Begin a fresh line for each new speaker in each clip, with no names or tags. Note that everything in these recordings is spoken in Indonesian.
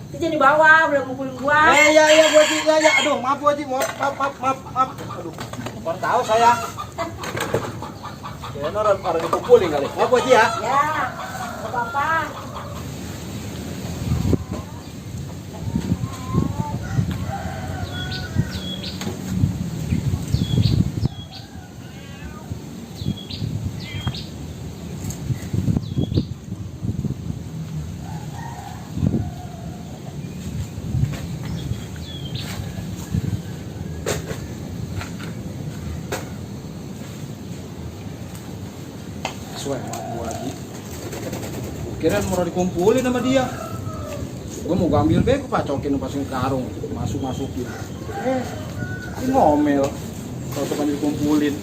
Itu jadi bawah, udah ngumpulin gua.
Iya Bu Haji, ya. Aduh, maaf Bu Haji, maaf. Aduh, kurang tahu saya. Kayaknya orang dikumpulin kali. Maaf Bu Haji ya.
Ya, nggak apa-apa.
Sesuai sama Bu Haji. Kira mau dikumpulin sama dia. Gue mau ambil bego pacokin pasang karung, masukin. Ini ngomel. Kalau tekan dikumpulin.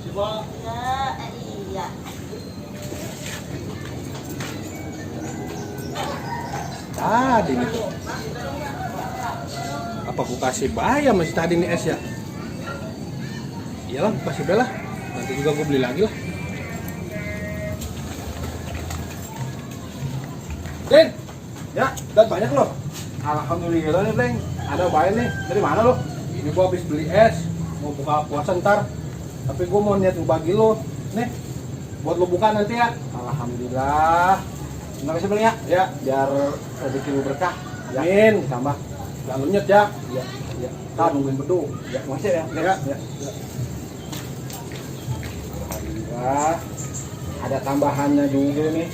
Coba.
Ya, iya.
Tadi nih. Apa aku kasih bayar masih tadi nih es ya? Iyalah, kasih bela. Nanti juga gue beli lagi lah. Den, ya, dan banyak loh. Alhamdulillah nih, Bleng. Ada bayar nih. Dari mana lo? Ini gue habis beli es. Mau buka puasa ntar. Tapi gue mau niat bagi lo. Nih, buat lo buka nanti ya. Alhamdulillah. Terima kasih Bleng ya. Ya, biar rezeki lo berkah. Amin. Tambah. Jangan lunyet ya. Iya. Ntar nungguin beduk. Ya, makasih ya. Ya. Alhamdulillah. Ada tambahannya juga nih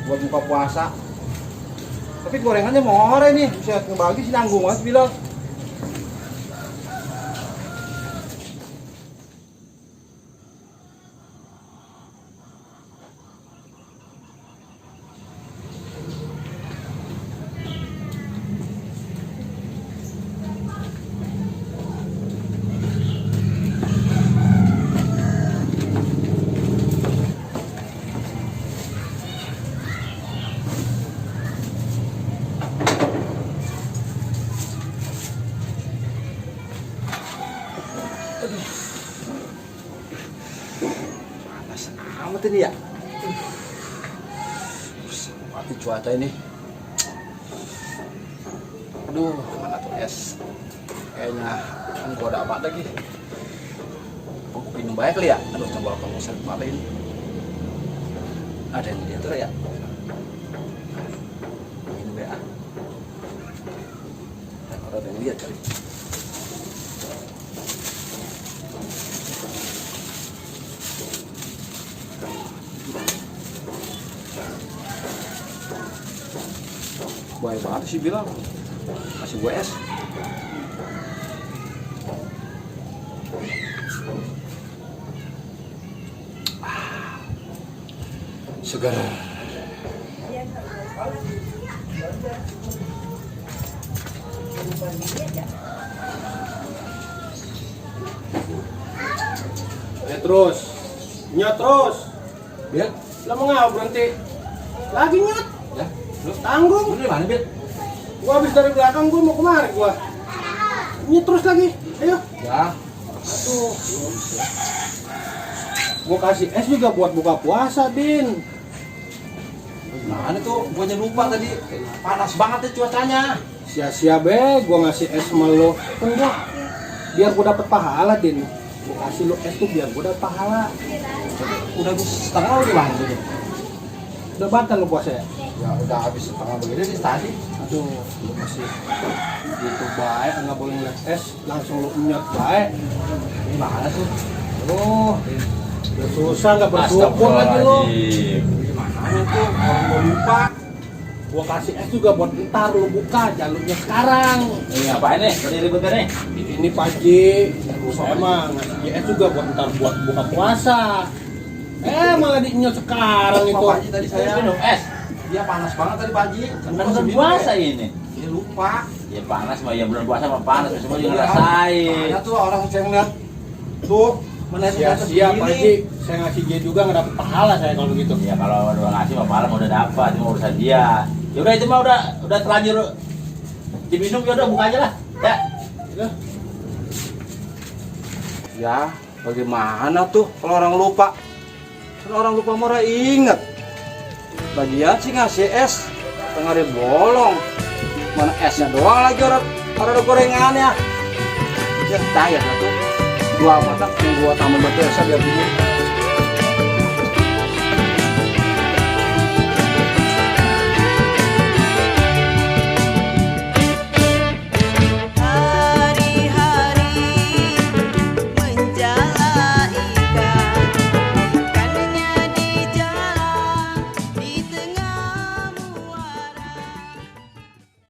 buat buka puasa. Tapi gorengannya more nih. Bisa ngebagi sih nanggung Mas Bilal. Panas amat ini ya. Mati cuaca ini. Aduh, mana tuh es? Kayaknya kan gua ada apa lagi? Aku minum baik kali ya. Aduh, coba kalau saya apa ini? Ada yang dia tuh ya. Minum ya. Ada yang lihat kali. Baik banget sih bilang masih gue es. Segar. Ya terus, nyot terus. Ya, lo mau nggak berhenti? Lagi nyot. Ya. Lu tanggung. Lu dari mana, Bil? Gua habis dari belakang, gua mau kemari gua. Ini terus lagi. Ayo. Ya. Aduh. Gua kasih es juga buat buka puasa, Din.
Mana tuh? Gua aja lupa tadi. Panas banget ya cuacanya.
Sia-sia be, gua ngasih es sama lo. Kan gua biar gua dapet pahala, Din. Gua kasih lo es tuh biar gua dapet pahala.
Udah habis setengah udah bang tuh.
Udah batal lo puasa ya?
Ya udah habis setengah begini nih tadi.
Aduh, lu masih gitu baik, nggak boleh ngeliat es, langsung lu nyot baik.
Gimana sih?
Oh, udah susah nggak bersyukur lagi lo. Gimana tuh, orang mau lupa. Gua kasih es juga buat ntar lu buka, jalurnya sekarang.
Ini apaan nih? Tadi ribet nih?
Ini Paji, saya mah ngasih es juga buat ntar buat buka puasa. Malah dinyot sekarang itu.
Pak Haji tadi saya minum es. Dia panas banget tadi Pak Haji.
Kan bulan puasa ini.
Dia lupa.
Ya panas mah ya bulan puasa mah panas semua juga ngerasain.
Ada tuh orang saya ngeliat tuh
Sia-sia Paji, saya ngasih dia juga nggak dapet pahala saya kalau begitu.
Ya kalau udah ngasih mah pahala mah udah dapat, cuma urusan dia. Ya udah itu mah udah terlanjur diminum ya udah buka aja lah. Ya.
Ya, bagaimana tuh kalau orang lupa? Kalau orang lupa marah ingat.
Lagian sih ngasih es tengah bolong. Mana esnya doang lagi orang ada gorengannya. Ya tayar tuh. Gua masak, gua tambah batu esnya biar dingin.